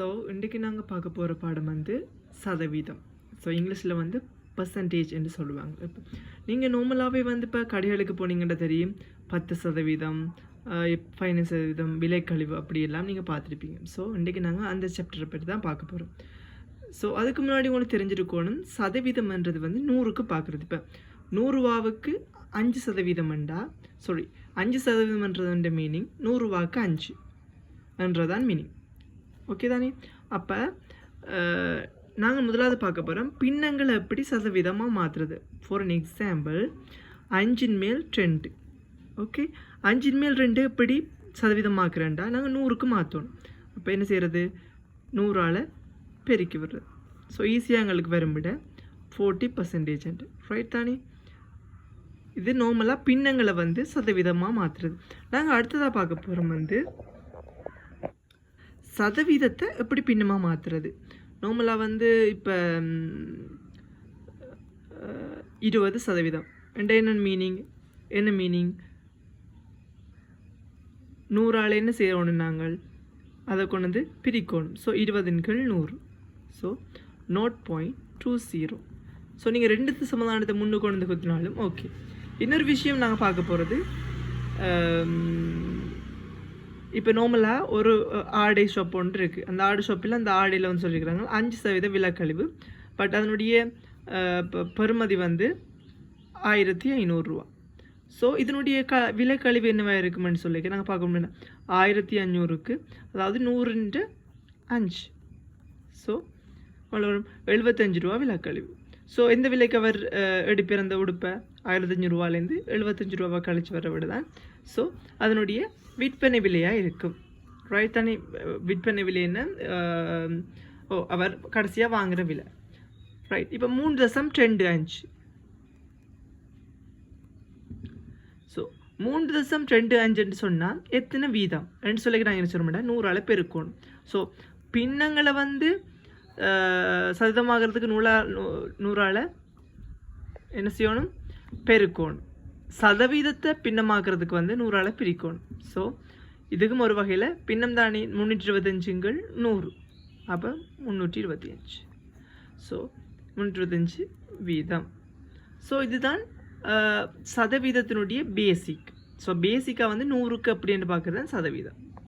So இன்றைக்கி நாங்கள் பார்க்க போகிற பாடம் வந்து சதவீதம். ஸோ இங்கிலீஷில் வந்து பர்சன்டேஜ் என்று சொல்லுவாங்க. இப்போ நீங்கள் நார்மலாகவே வந்து இப்போ கடைகளுக்கு போனீங்கன்னா தெரியும் 10%, 15% விலைக்கழிவு அப்படியெல்லாம் நீங்கள் பார்த்துருப்பீங்க. ஸோ இன்றைக்கி நாங்கள் அந்த சாப்டரை பற்றி தான் பார்க்க போகிறோம். ஸோ அதுக்கு முன்னாடி உங்களுக்கு தெரிஞ்சிருக்கணும், சதவீதம்ன்றது வந்து 100க்கு பார்க்குறது. இப்போ 100 ரூபாவுக்கு 5% சாரி 5%ன்றதுன்ற மீனிங் 100 ரூபாவுக்கு 5 என்றதான் மீனிங். ஓகே தானே? அப்போ நாங்கள் முதலாவது பார்க்க போகிறோம் பின்னங்களை எப்படி சதவீதமாக மாற்றுறது. ஃபார் அன் எக்ஸாம்பிள் 5 மேல் 2. ஓகே, 5 மேல் 2 எப்படி சதவீதமாக்குறேன்டா நாங்கள் 100க்கு மாற்றணும். அப்போ என்ன செய்கிறது, 100ஆல் பெருக்கி விடுறது. ஸோ ஈஸியாக எங்களுக்கு வரும்பிட 40% ரைட் தானே? இது நார்மலாக பின்னங்களை வந்து சதவீதமாக மாற்றுறது. நாங்கள் அடுத்ததாக பார்க்க போகிறோம் வந்து சதவீதத்தை எப்படி பின்னமாக மாற்றுறது. நார்மலாக வந்து இப்போ 20% என்ன மீனிங் 100ஆல் என்ன செய்யணும், நாங்கள் அதை கொண்டு வந்து பிரிக்கணும். ஸோ 20/100. ஸோ 0.20. ஸோ நீங்கள் 2 சமாதானத்தை முன்னு கொண்டு வந்து குத்தினாலும் ஓகே. இன்னொரு விஷயம் நாங்கள் பார்க்க போகிறது, இப்போ நார்மலாக ஒரு ஆடை ஷாப் ஒன்று இருக்குது. அந்த ஆடை ஷாப்பில் அந்த ஆடையில் வந்து சொல்லியிருக்கிறாங்க 5% விலைக்கழிவு. பட் அதனுடைய பெறுமதி வந்து 1500 ரூபா. ஸோ இதனுடைய விலைக்கழிவு என்னவாக இருக்குமென்னு சொல்லிக்க நாங்கள் பார்க்க முடியும். 1500க்கு அதாவது 100×5. ஸோ 75 ரூபா விலைக்கழிவு. ஸோ எந்த விலைக்கு அவர் எடுப்பிற அந்த உடுப்பை 1500 ரூபாலேருந்து 75 ரூபா கழிச்சு வர விட தான். ஸோ அதனுடைய விற்பனை விலையாக இருக்கும். ரைட் தானே? விற்பனை விலை என்ன, அவர் கடைசியாக வாங்குகிற விலை. ரைட். இப்போ 3.25. ஸோ 3.25 சொன்னால் எத்தனை வீதம் ரெண்டு சொல்லிக்க நாங்கள் என்ன சொல்ல மாட்டேன், 100ஆல் பெருக்கணும். ஸோ பின்னங்களை வந்து சதவீதமாகிறதுக்கு 100ஆல் என்ன செய்யணும், பெருக்கணும். சதவீதத்தை பின்னமாக்குறதுக்கு வந்து 100ஆல் பிரிக்கணும். ஸோ இதுக்கும் ஒரு வகையில் பின்னம் தானே. 325×100 அப்போ 325. ஸோ 325 வீதம். ஸோ இதுதான் சதவீதத்தினுடைய பேசிக். ஸோ பேசிக்காக வந்து 100க்கு அப்படின்னு பார்க்குறது தான் சதவீதம்.